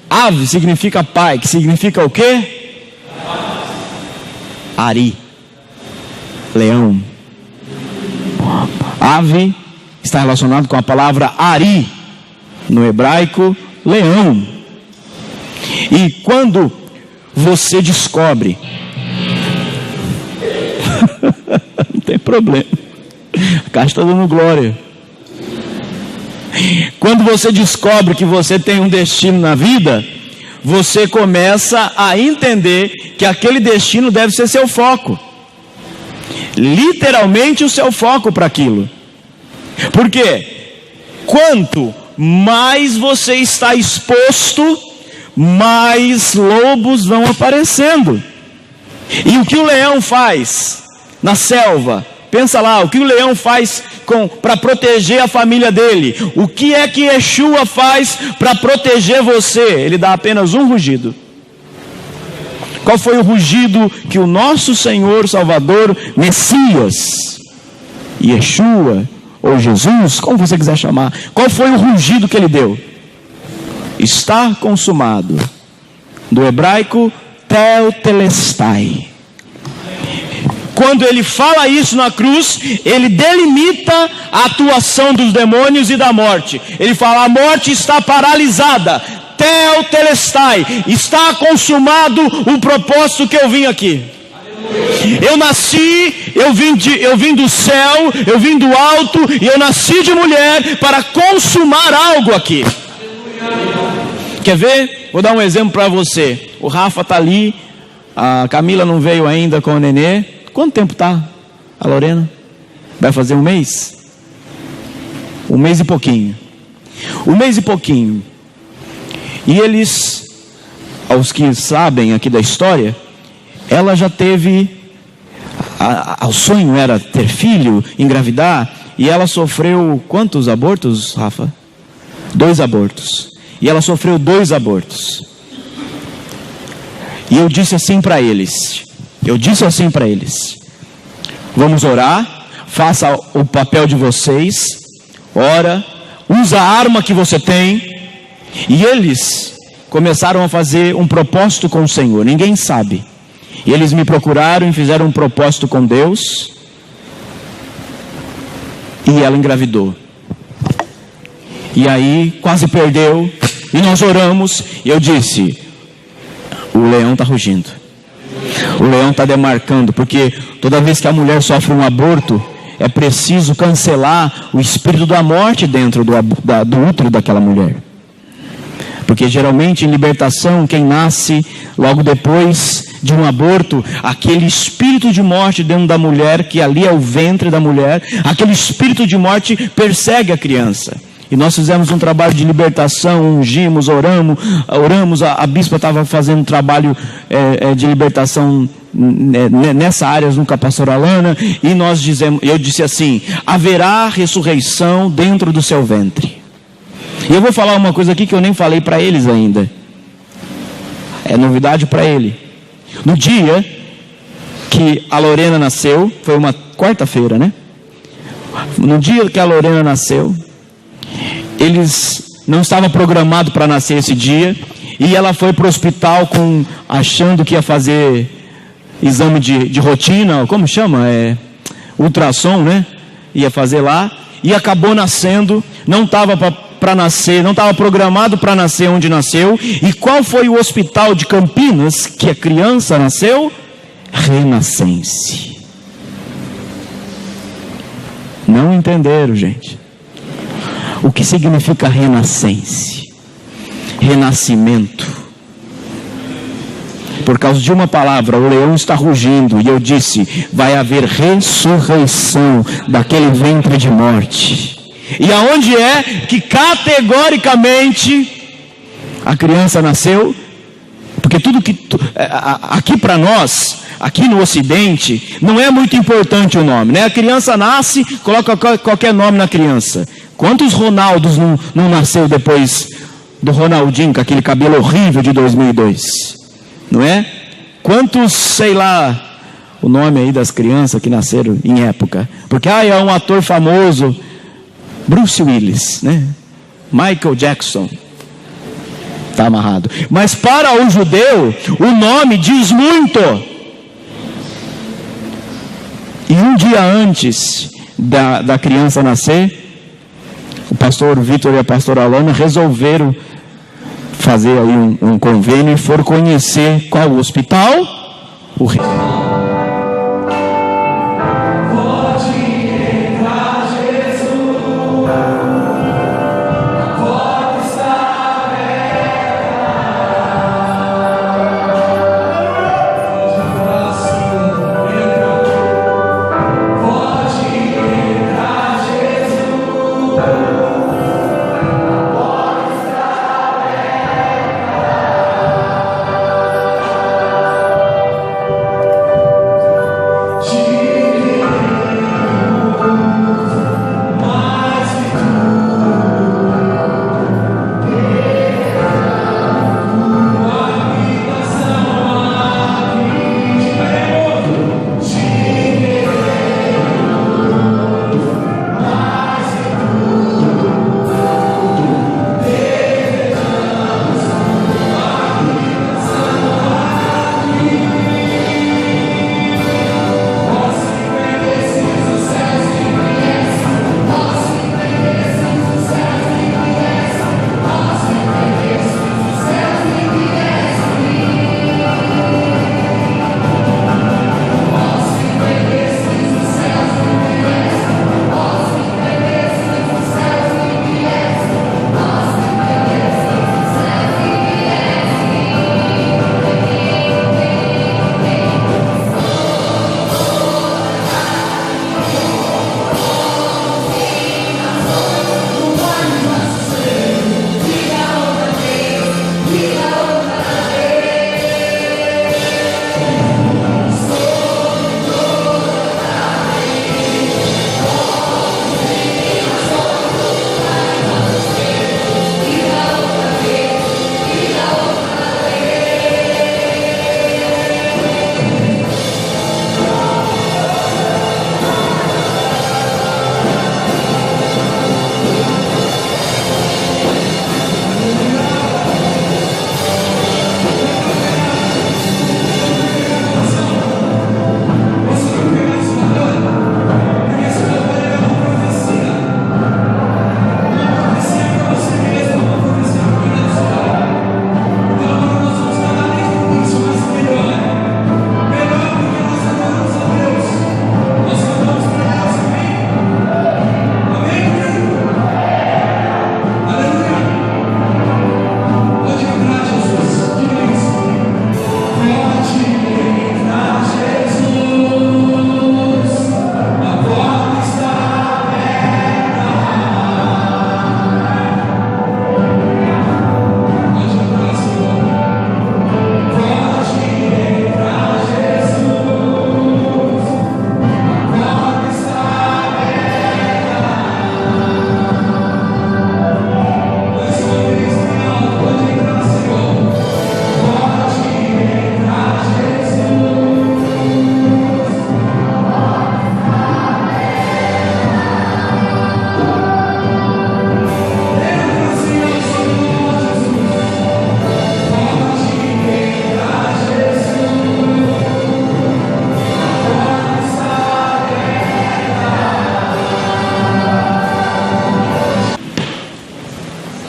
Ave significa pai, que significa o quê? Ari, leão. Ave está relacionado com a palavra Ari, no hebraico, leão. E quando você descobre, não tem problema, a caixa está dando glória. Quando você descobre que você tem um destino na vida, você começa a entender que aquele destino deve ser seu foco, literalmente o seu foco para aquilo. Porque quanto mais você está exposto, mais lobos vão aparecendo. E o que o leão faz na selva? Pensa lá, o que o leão faz para proteger a família dele? O que é que Yeshua faz para proteger você? Ele dá apenas um rugido. Qual foi o rugido que o nosso Senhor Salvador, Messias, Yeshua, ou Jesus, como você quiser chamar, qual foi o rugido que ele deu? Está consumado. Do hebraico, tetelestai. Quando ele fala isso na cruz, ele delimita a atuação dos demônios e da morte. Ele fala: a morte está paralisada. Tetelestai, está consumado o propósito que eu vim aqui. Eu nasci, eu vim do céu, eu vim do alto, e eu nasci de mulher para consumar algo aqui. Quer ver? Vou dar um exemplo para você. O Rafa está ali, a Camila não veio ainda com o nenê. Quanto tempo está a Lorena? Vai fazer um mês? Um mês e pouquinho. Um mês e pouquinho. E eles, aos que sabem aqui da história, ela já teve, o sonho era ter filho, engravidar, e ela sofreu quantos abortos, Rafa? 2 abortos. E ela sofreu 2 abortos. E eu disse assim para eles, vamos orar, faça o papel de vocês, ora, usa a arma que você tem. E eles começaram a fazer um propósito com o Senhor, ninguém sabe. E eles me procuraram e fizeram um propósito com Deus, e ela engravidou. E aí quase perdeu, e nós oramos, e eu disse: o leão está rugindo, o leão está demarcando, porque toda vez que a mulher sofre um aborto, é preciso cancelar o espírito da morte dentro do útero daquela mulher. Porque geralmente em libertação, quem nasce logo depois de um aborto, aquele espírito de morte dentro da mulher, que ali é o ventre da mulher, aquele espírito de morte persegue a criança. E nós fizemos um trabalho de libertação, ungimos, oramos, a bispa estava fazendo um trabalho de libertação nessa área junto com a pastora Alana, e eu disse assim: haverá ressurreição dentro do seu ventre. E eu vou falar uma coisa aqui que eu nem falei para eles ainda, é novidade para ele. No dia que a Lorena nasceu, foi uma quarta-feira, né? No dia que a Lorena nasceu, eles não estavam programados para nascer esse dia, e ela foi para o hospital achando que ia fazer exame de rotina, como chama? Ultrassom, né? Ia fazer lá, e acabou nascendo, não estava para nascer, não estava programado para nascer onde nasceu. E qual foi o hospital de Campinas que a criança nasceu? Renascense. Não entenderam, gente? O que significa renascense? Renascimento. Por causa de uma palavra, o leão está rugindo, e eu disse: vai haver ressurreição daquele ventre de morte. E aonde é que categoricamente a criança nasceu? Porque tudo que aqui para nós, aqui no Ocidente, não é muito importante o nome, né? A criança nasce, coloca qualquer nome na criança. Quantos Ronaldos não nasceu depois do Ronaldinho, com aquele cabelo horrível de 2002? Não é? Quantos, sei lá, o nome aí das crianças que nasceram em época? Porque é um ator famoso, Bruce Willis, né? Michael Jackson. Está amarrado. Mas para o judeu, o nome diz muito. E um dia antes da criança nascer, o pastor Vitor e a pastora Alana resolveram fazer aí um convênio e foram conhecer qual o hospital? O rei.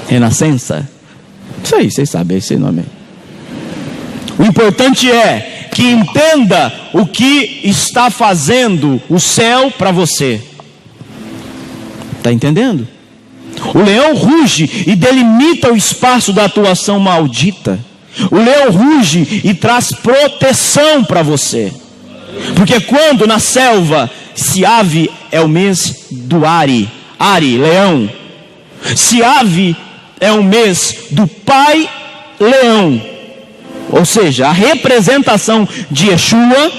Renascença. Isso aí, vocês sabem esse nome. O importante é que entenda o que está fazendo o céu para você. Está entendendo? O leão ruge e delimita o espaço da atuação maldita. O leão ruge e traz proteção para você. Porque quando na selva, Siave é o mês do Ari. Ari, leão. Siave é o mês do pai leão. Ou seja, a representação de Yeshua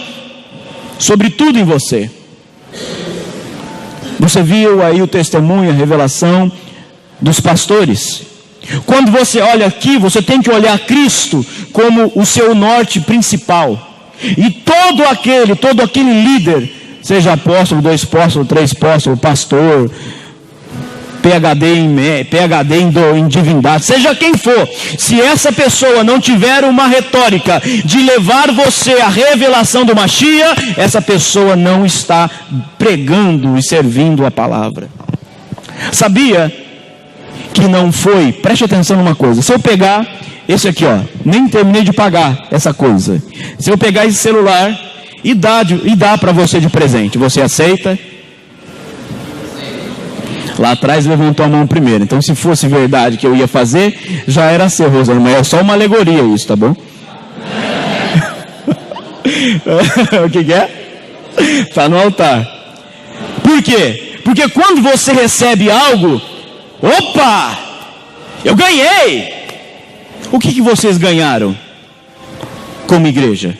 sobre tudo em você. Você viu aí o testemunho, a revelação dos pastores. Quando você olha aqui, você tem que olhar Cristo como o seu norte principal. E todo aquele líder, seja apóstolo, 2 apóstolos, 3 apóstolos, pastor, PhD em divindade, seja quem for, se essa pessoa não tiver uma retórica de levar você à revelação do Mashiach, essa pessoa não está pregando e servindo a palavra. Sabia que não foi? Preste atenção numa coisa. Se eu pegar esse aqui, ó, nem terminei de pagar essa coisa. Se eu pegar esse celular e dar para você de presente, você aceita? Lá atrás levantou a mão primeiro. Então, se fosse verdade que eu ia fazer, já era seu, Rosana, mas é só uma alegoria isso, tá bom? O que é? Está no altar. Por quê? Porque quando você recebe algo, opa, eu ganhei. O que vocês ganharam como igreja?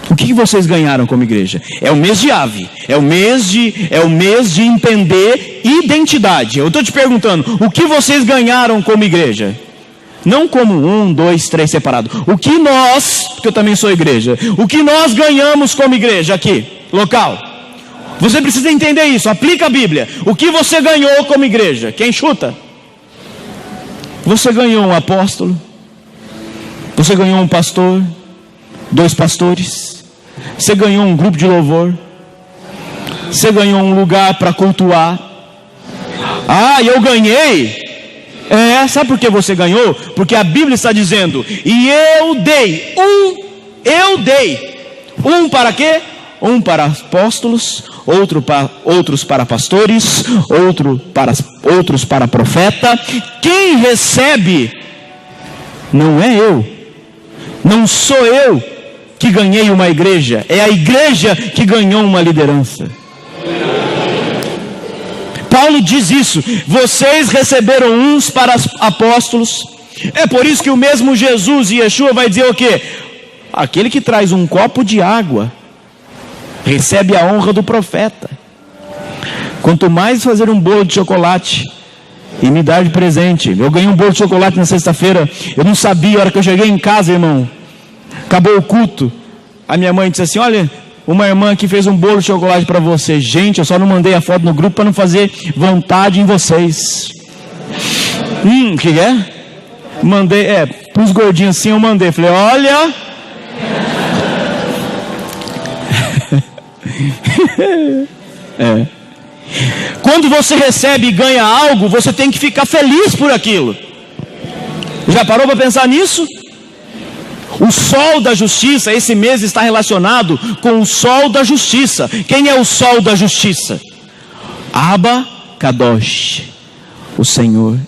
O que vocês ganharam como igreja? É o mês de Ave, é o mês de entender identidade. Eu estou te perguntando, o que vocês ganharam como igreja? Não como 1, 2, 3 separado. O que nós, porque eu também sou igreja, o que nós ganhamos como igreja aqui, local? Você precisa entender isso, aplica a Bíblia. O que você ganhou como igreja? Quem chuta? Você ganhou um apóstolo, você ganhou um pastor, 2 pastores, você ganhou um grupo de louvor, você ganhou um lugar para cultuar. Ah, eu ganhei. Sabe por que você ganhou? Porque a Bíblia está dizendo, e eu dei um para quê? Um para apóstolos, outros para pastores, outros para profeta. Quem recebe não é eu, não sou eu que ganhei uma igreja, é a igreja que ganhou uma liderança. Paulo diz isso, vocês receberam uns para apóstolos. É por isso que o mesmo Jesus e Yeshua vai dizer o quê? Aquele que traz um copo de água recebe a honra do profeta. Quanto mais fazer um bolo de chocolate e me dar de presente. Eu ganhei um bolo de chocolate na sexta-feira, eu não sabia, a hora que eu cheguei em casa, irmão, acabou o culto, a minha mãe disse assim, olha, uma irmã aqui fez um bolo de chocolate para você. Gente, eu só não mandei a foto no grupo para não fazer vontade em vocês. O que é? Mandei, para os gordinhos assim eu mandei, falei, olha... Quando você recebe e ganha algo, você tem que ficar feliz por aquilo. Já parou para pensar nisso? O sol da justiça, esse mês está relacionado com o sol da justiça. Quem é o sol da justiça? Abba Kadosh, o Senhor.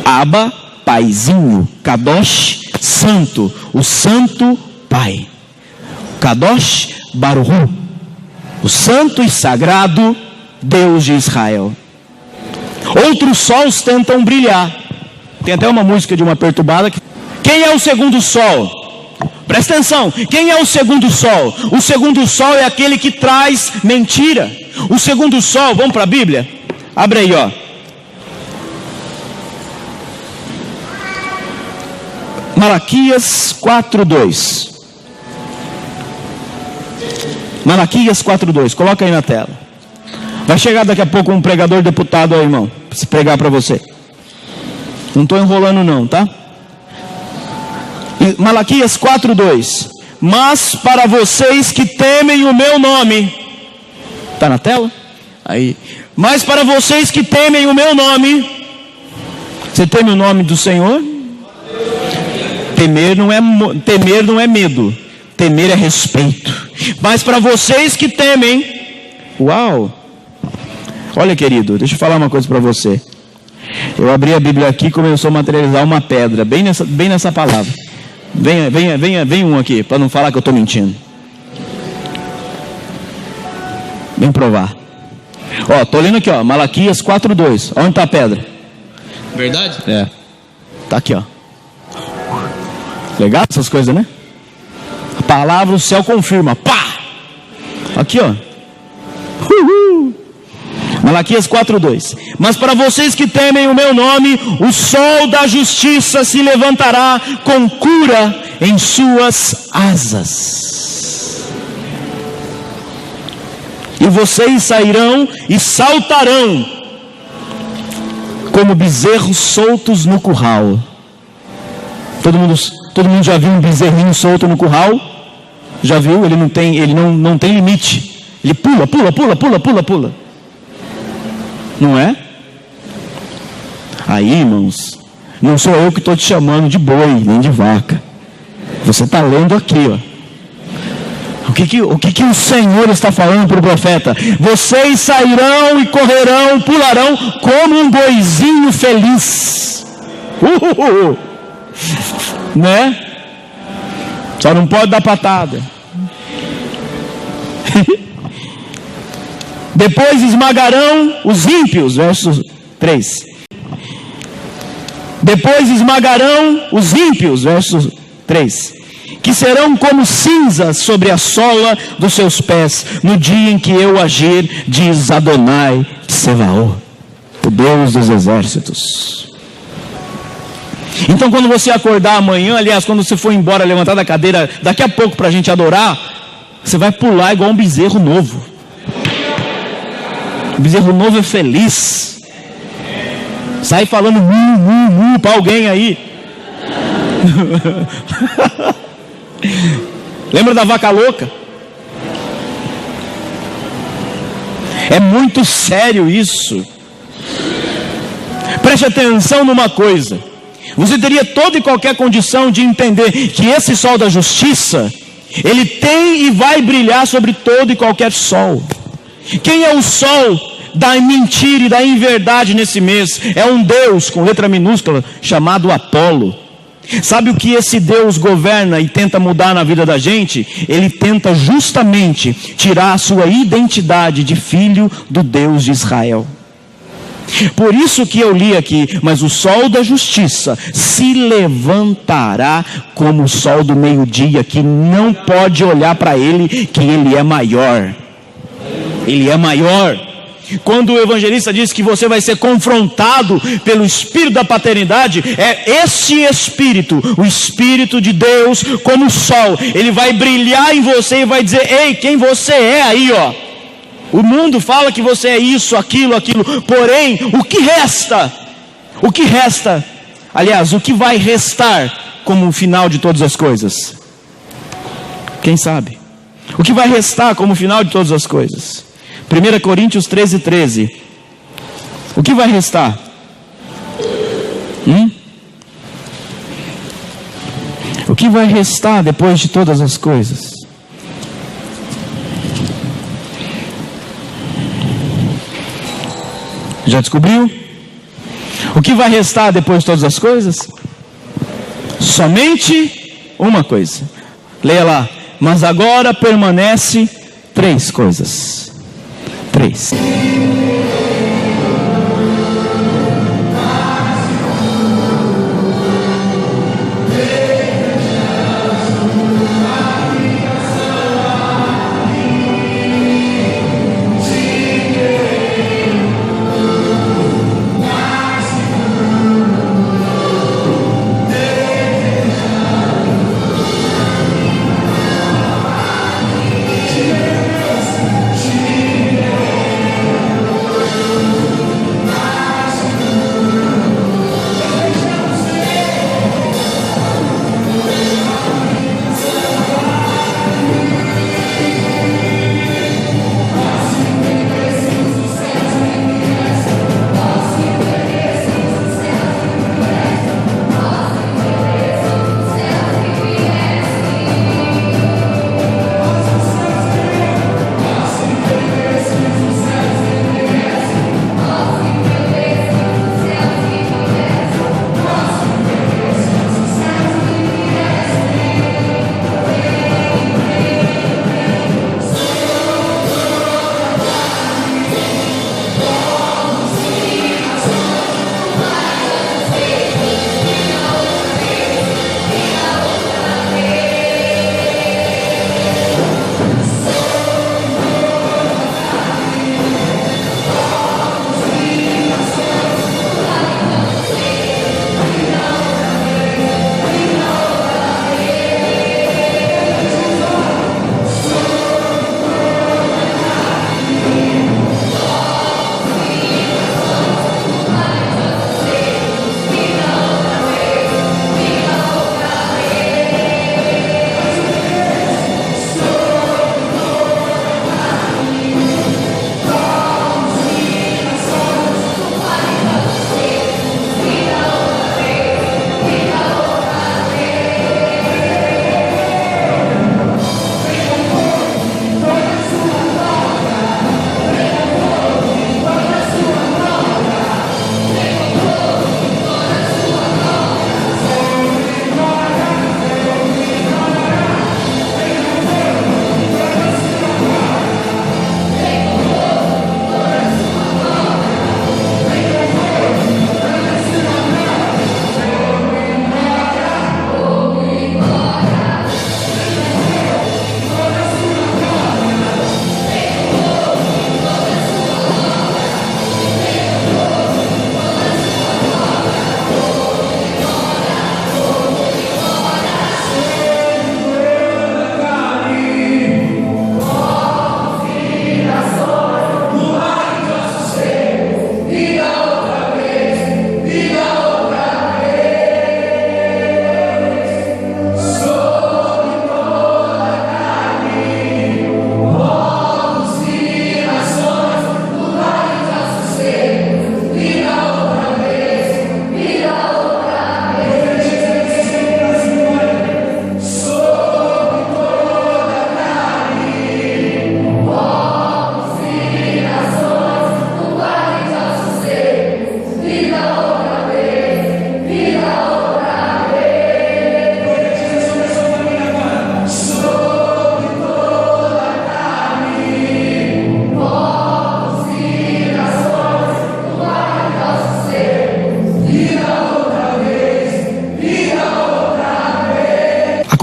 Abba, paizinho. Kadosh, santo, o santo pai. Kadosh Baruch, o santo e sagrado Deus de Israel. Outros sols tentam brilhar. Tem até uma música de uma perturbada que... Quem é o segundo sol? Presta atenção, quem é o segundo sol? O segundo sol é aquele que traz mentira. O segundo sol, vamos para a Bíblia? Abre aí, ó. Malaquias 4:2. Malaquias 4:2, coloca aí na tela. Vai chegar daqui a pouco um pregador deputado aí, irmão, para se pregar para você. Não estou enrolando não, tá? Malaquias 4:2. Mas para vocês que temem o meu nome, está na tela? Aí. Mas para vocês que temem o meu nome, você teme o nome do Senhor? Temer não é medo, temer é respeito. Mas para vocês que temem, uau! Olha, querido, deixa eu falar uma coisa para você. Eu abri a Bíblia aqui e começou a materializar uma pedra, bem nessa palavra. Vem um aqui, para não falar que eu estou mentindo. Vem provar. Ó, estou lendo aqui, ó, Malaquias 4:2. Onde está a pedra? Verdade? Está aqui, ó. Legal essas coisas, né? A palavra o céu confirma. Pá! Aqui, ó. Malaquias 4:2. Mas para vocês que temem o meu nome, o sol da justiça se levantará com cura em suas asas. E vocês sairão e saltarão como bezerros soltos no curral. Todo mundo já viu um bezerrinho solto no curral? Já viu? Ele não tem limite. Ele pula. Não é? Aí, irmãos, não sou eu que estou te chamando de boi, nem de vaca. Você está lendo aqui, ó. O que o Senhor está falando para o profeta? Vocês sairão e correrão, pularão como um boizinho feliz. Né? Só não pode dar patada. Depois esmagarão os ímpios, verso 3. Depois esmagarão os ímpios, verso 3. Que serão como cinzas sobre a sola dos seus pés, no dia em que eu agir, diz Adonai Tsevaot, o Deus dos exércitos. Então quando você acordar amanhã, aliás, quando você for embora, levantar da cadeira, daqui a pouco para a gente adorar, você vai pular igual um bezerro novo. O bezerro novo é feliz. Sai falando mu para alguém aí. Lembra da vaca louca? É muito sério isso. Preste atenção numa coisa. Você teria toda e qualquer condição de entender que esse sol da justiça, ele tem e vai brilhar sobre todo e qualquer sol. Quem é o sol da mentira e da inverdade nesse mês? É um Deus com letra minúscula chamado Apolo. Sabe o que esse Deus governa e tenta mudar na vida da gente? Ele tenta justamente tirar a sua identidade de filho do Deus de Israel. Por isso que eu li aqui, mas o sol da justiça se levantará como o sol do meio-dia, que não pode olhar para ele, que ele é maior. Ele é maior. Quando o evangelista diz que você vai ser confrontado pelo Espírito da paternidade, é esse Espírito, o Espírito de Deus, como o sol. Ele vai brilhar em você e vai dizer: ei, quem você é aí, ó. O mundo fala que você é isso, aquilo. Porém, o que resta? O que resta? Aliás, o que vai restar como o final de todas as coisas? Quem sabe? O que vai restar como o final de todas as coisas? 1 Coríntios 13:13. O que vai restar? O que vai restar depois de todas as coisas? Já descobriu? O que vai restar depois de todas as coisas? Somente uma coisa. Leia lá. Mas agora permanece 3 coisas. 3.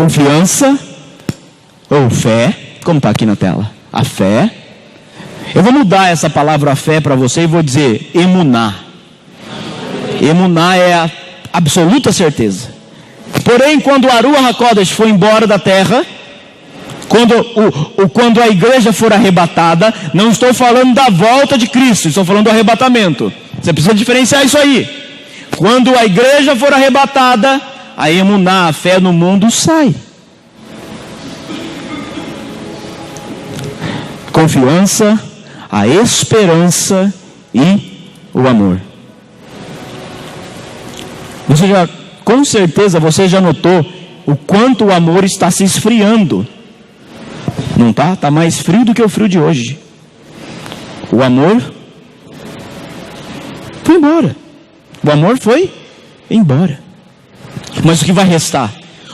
Confiança ou fé, como está aqui na tela. A fé. Eu vou mudar essa palavra fé para você e vou dizer emuná. Emuná é a absoluta certeza. Porém, quando o Aruach HaKodesh foi embora da terra, quando a igreja for arrebatada, não estou falando da volta de Cristo, estou falando do arrebatamento. Você precisa diferenciar isso aí. Quando a igreja for arrebatada, a emuná, a fé no mundo, sai. Confiança, a esperança e o amor. Com certeza você já notou o quanto o amor está se esfriando. Não está? Está mais frio do que o frio de hoje. O amor foi embora. O amor foi embora. Mas o que vai restar?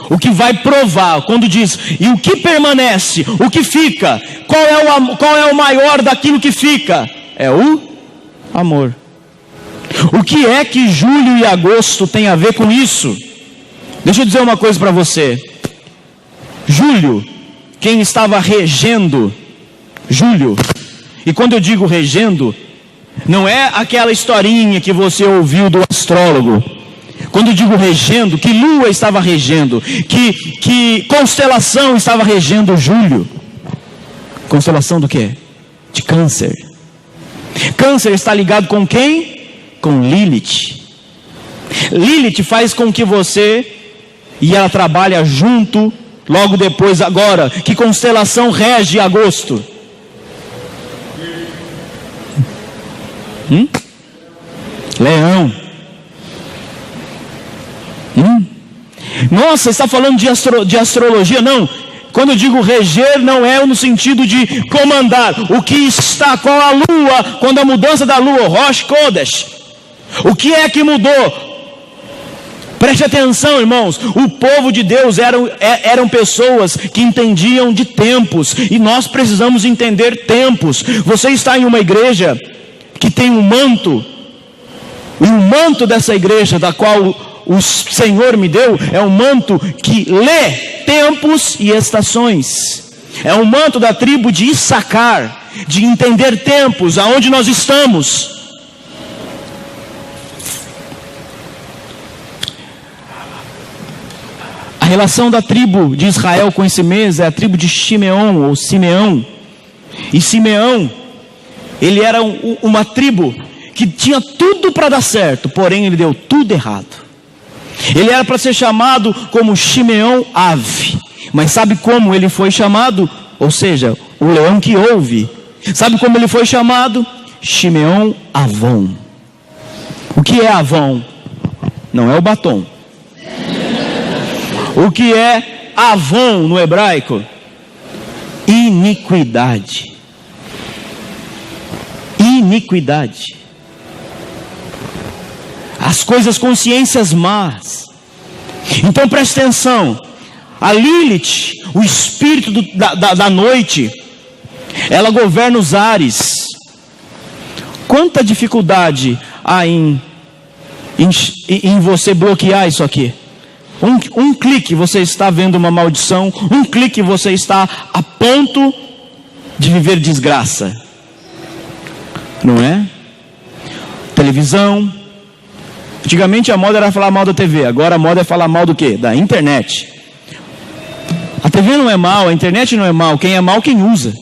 O que vai provar? Quando diz, e o que permanece? O que fica? Qual é o maior daquilo que fica? É o amor. O que é que julho e agosto tem a ver com isso? Deixa eu dizer uma coisa para você. Julho, quem estava regendo julho, e quando eu digo regendo, não é aquela historinha que você ouviu do astrólogo. Quando eu digo regendo, que lua estava regendo, que constelação estava regendo julho? Constelação do quê? De Câncer. Câncer está ligado com quem? Com Lilith. Lilith faz com que você, e ela trabalha junto, logo depois agora, que constelação rege agosto? Leão. Nossa, está falando de astrologia? Não. Quando eu digo reger, não é no sentido de comandar. O que está, qual a lua, quando a mudança da lua, Rosh Kodesh. O que é que mudou? Preste atenção, irmãos. O povo de Deus eram pessoas que entendiam de tempos. E nós precisamos entender tempos. Você está em uma igreja que tem um manto. E o manto dessa igreja, da qual o Senhor me deu, é um manto que lê tempos e estações. É um manto da tribo de Issacar, de entender tempos, aonde nós estamos. A relação da tribo de Israel com esse mês é a tribo de Shimeão ou Simeão. E Simeão, ele era uma tribo que tinha tudo para dar certo, porém ele deu tudo errado. Ele era para ser chamado como Shimeão Ave, mas sabe como ele foi chamado? Ou seja, o leão que ouve. Sabe como ele foi chamado? Shimeão Avon. O que é Avon? Não é o batom. O que é Avon no hebraico? Iniquidade. Iniquidade. As coisas, consciências más. Então preste atenção. A Lilith, o espírito da noite, ela governa os ares. Quanta dificuldade há em você bloquear isso aqui? Um clique você está vendo uma maldição. Um clique você está a ponto de viver desgraça. Não é? Televisão. Antigamente a moda era falar mal da TV. Agora a moda é falar mal do quê? Da internet. A TV não é mal, a internet não é mal. Quem é mal, quem usa.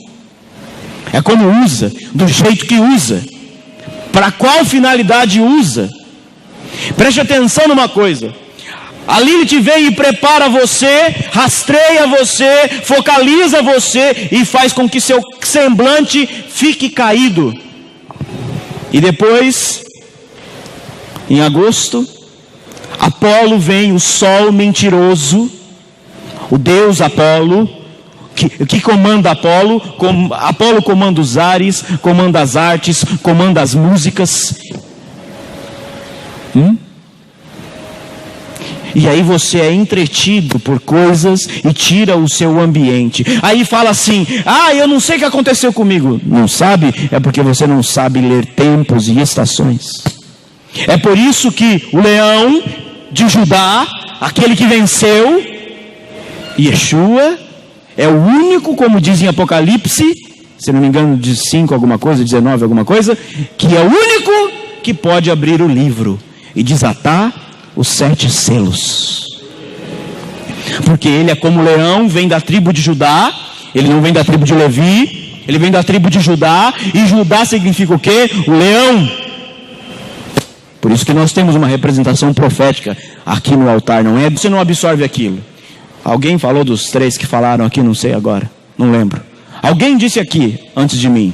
É como usa, do jeito que usa. Para qual finalidade usa? Preste atenção numa coisa. A Lilith vem e prepara você, rastreia você, focaliza você e faz com que seu semblante fique caído. E depois, em agosto, Apolo vem, o sol mentiroso, o deus Apolo, que comanda Apolo. Apolo comanda os ares, comanda as artes, comanda as músicas. E aí você é entretido por coisas e tira o seu ambiente. Aí fala assim: eu não sei o que aconteceu comigo. Não sabe? É porque você não sabe ler tempos e estações. É por isso que o leão de Judá, aquele que venceu, Yeshua é o único, como diz em Apocalipse, se não me engano, de 5 alguma coisa, 19 alguma coisa, que é o único que pode abrir o livro e desatar os 7 selos. Porque ele é como leão, vem da tribo de Judá, ele não vem da tribo de Levi, ele vem da tribo de Judá, e Judá significa o quê? O leão. Por isso que nós temos uma representação profética aqui no altar, não é? Você não absorve aquilo. Alguém falou dos 3 que falaram aqui, não sei agora, não lembro. Alguém disse aqui, antes de mim,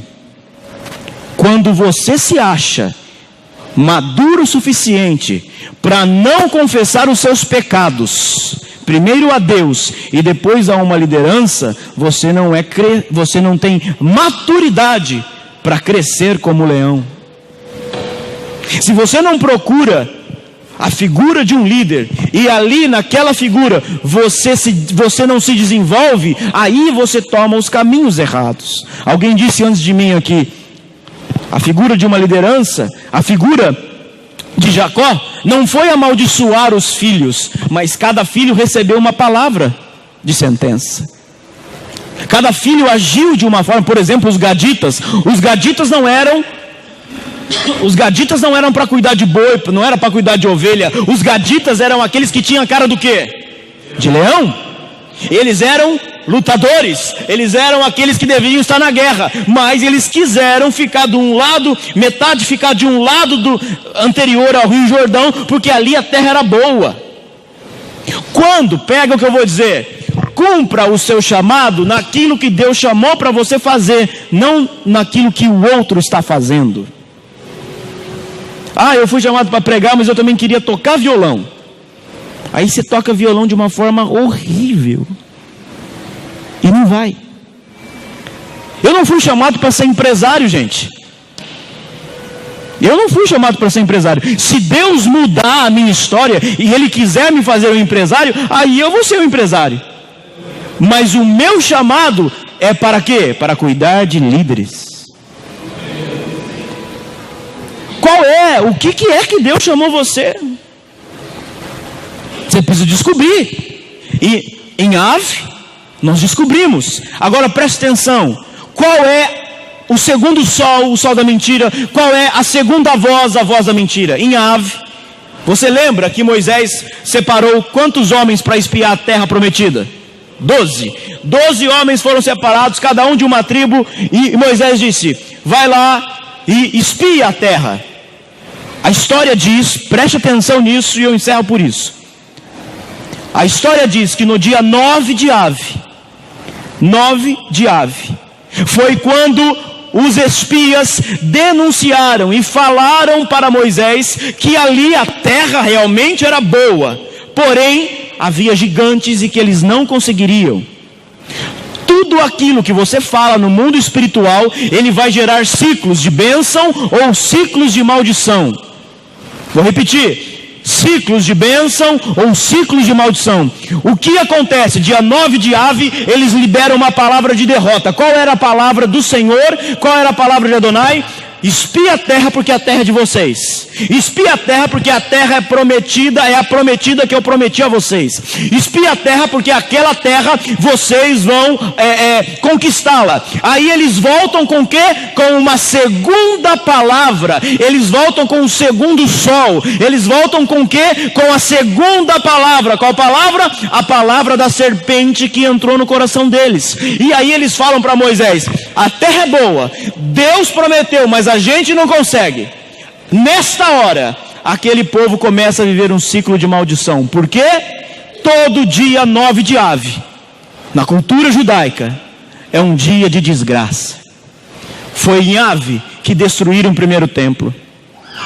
quando você se acha maduro o suficiente para não confessar os seus pecados, primeiro a Deus e depois a uma liderança, você não tem maturidade para crescer como leão. Se você não procura a figura de um líder, e ali naquela figura você não se desenvolve, aí você toma os caminhos errados. Alguém disse antes de mim aqui, a figura de uma liderança, a figura de Jacó, não foi amaldiçoar os filhos, mas cada filho recebeu uma palavra de sentença. Cada filho agiu de uma forma. Por exemplo, os gaditas não eram para cuidar de boi, não era para cuidar de ovelha. Os gaditas eram aqueles que tinham a cara do quê? De leão. Eles eram lutadores, eles eram aqueles que deveriam estar na guerra, mas eles quiseram ficar de um lado, metade ficar de um lado do anterior ao Rio Jordão, porque ali a terra era boa. Quando, pega o que eu vou dizer, cumpra o seu chamado naquilo que Deus chamou para você fazer, não naquilo que o outro está fazendo. Eu fui chamado para pregar, mas eu também queria tocar violão. Aí você toca violão de uma forma horrível e não vai. Eu não fui chamado para ser empresário, gente. Eu não fui chamado para ser empresário. Se Deus mudar a minha história e Ele quiser me fazer um empresário, aí eu vou ser um empresário. Mas o meu chamado é para quê? Para cuidar de líderes. O que é que Deus chamou você? Você precisa descobrir. E em Ave, nós descobrimos. Agora preste atenção. Qual é o segundo sol, o sol da mentira? Qual é a segunda voz, a voz da mentira? Em Ave, você lembra que Moisés separou quantos homens para espiar a terra prometida? 12. 12 homens foram separados, cada um de uma tribo. E Moisés disse, vai lá e espia a terra. A história diz, preste atenção nisso e eu encerro por isso. A história diz que no dia 9 de Ave, foi quando os espias denunciaram e falaram para Moisés que ali a terra realmente era boa, porém havia gigantes e que eles não conseguiriam. Tudo aquilo que você fala no mundo espiritual, ele vai gerar ciclos de bênção ou ciclos de maldição. Vou repetir, ciclos de bênção ou ciclos de maldição. O que acontece? Dia 9 de Ave, eles liberam uma palavra de derrota. Qual era a palavra do Senhor? Qual era a palavra de Adonai? Espia a terra porque a terra é de vocês. Espia a terra porque a terra é prometida, é a prometida que eu prometi a vocês. Espia a terra porque aquela terra vocês vão conquistá-la. Aí eles voltam com o quê? Com uma segunda palavra. Eles voltam com o segundo sol. Eles voltam com o quê? Com a segunda palavra. Qual palavra? A palavra da serpente que entrou no coração deles. E aí eles falam para Moisés, a terra é boa, Deus prometeu, mas a gente não consegue. Nesta hora, aquele povo começa a viver um ciclo de maldição. Por quê? Todo dia 9 de Ave, na cultura judaica, é um dia de desgraça. Foi em Ave que destruíram o primeiro templo.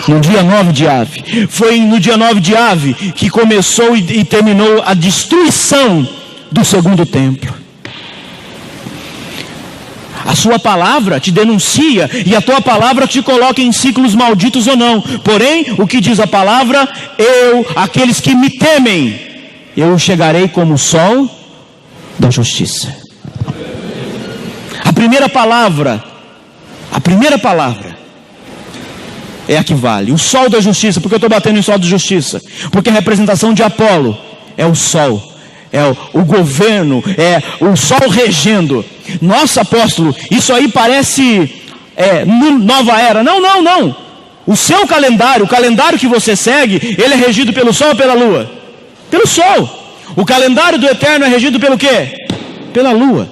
No dia 9 de Ave. Foi no dia 9 de Ave que começou e terminou a destruição do segundo templo. A sua palavra te denuncia e a tua palavra te coloca em ciclos malditos ou não. Porém, o que diz a palavra? Aqueles que me temem, eu chegarei como o sol da justiça. A primeira palavra é a que vale. O sol da justiça. Por que eu estou batendo em sol da justiça? Porque a representação de Apolo é o sol. é o governo, é o sol regendo. Nossa, apóstolo, isso aí parece nova era. Não. O seu calendário, o calendário que você segue, ele é regido pelo sol ou pela lua? Pelo sol. O calendário do eterno é regido pelo quê? Pela lua.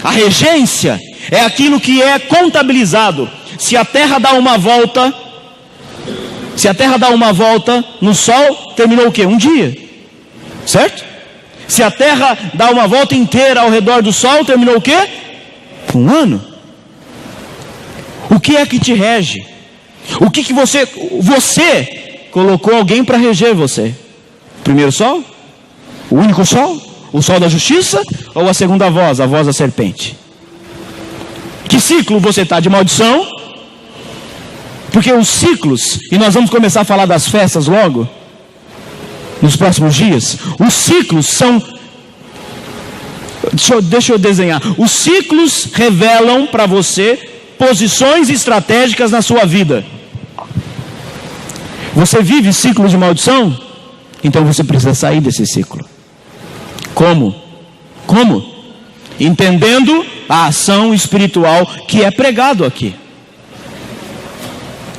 A regência é aquilo que é contabilizado. Se a Terra dá uma volta no Sol, terminou o quê? Um dia. Certo? Se a Terra dá uma volta inteira ao redor do Sol, terminou o quê? Um ano. O que é que te rege? O que você colocou alguém para reger você? O primeiro sol? O único sol? O sol da justiça? Ou a segunda voz, a voz da serpente? Que ciclo você está? De maldição? Porque os ciclos, e nós vamos começar a falar das festas logo, nos próximos dias. Os ciclos são... Deixa eu desenhar. Os ciclos revelam para você posições estratégicas na sua vida. Você vive ciclo de maldição? Então você precisa sair desse ciclo. Como? Entendendo a ação espiritual que é pregado aqui.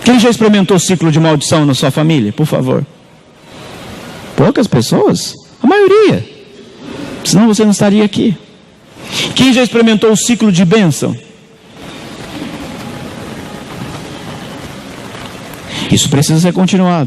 Quem já experimentou ciclo de maldição na sua família? Por favor. Poucas pessoas? A maioria. Senão você não estaria aqui. Quem já experimentou o ciclo de bênção? Isso precisa ser continuado.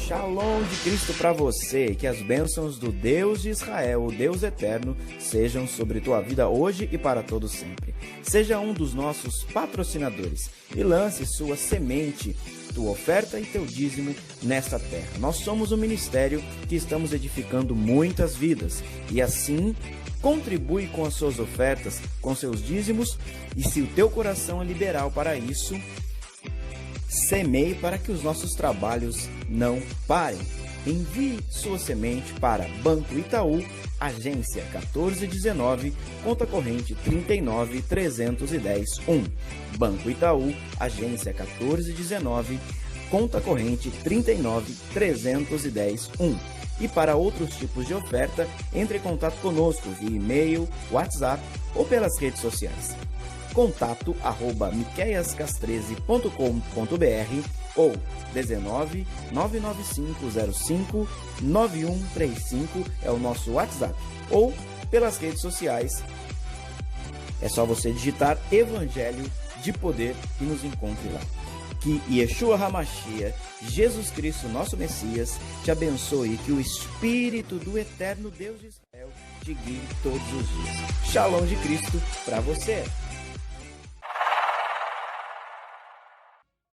Shalom de Cristo para você, que as bênçãos do Deus de Israel, o Deus eterno, sejam sobre tua vida hoje e para todo sempre. Seja um dos nossos patrocinadores e lance sua semente, tua oferta e teu dízimo nesta terra. Nós somos um ministério que estamos edificando muitas vidas e assim contribui com as suas ofertas, com seus dízimos, e se o teu coração é liberal para isso, semeie para que os nossos trabalhos não parem. Envie sua semente para Banco Itaú, agência 1419, conta corrente 393101. Banco Itaú, agência 1419, conta corrente 393101. E para outros tipos de oferta, entre em contato conosco via e-mail, WhatsApp ou pelas redes sociais. contato@miqueiascas13.com.br ou 19 99505 9135 é o nosso WhatsApp, ou pelas redes sociais. É só você digitar Evangelho de Poder e nos encontre lá. Que Yeshua HaMashiach, Jesus Cristo, nosso Messias, te abençoe e que o Espírito do eterno Deus de Israel te guie todos os dias. Shalom de Cristo para você.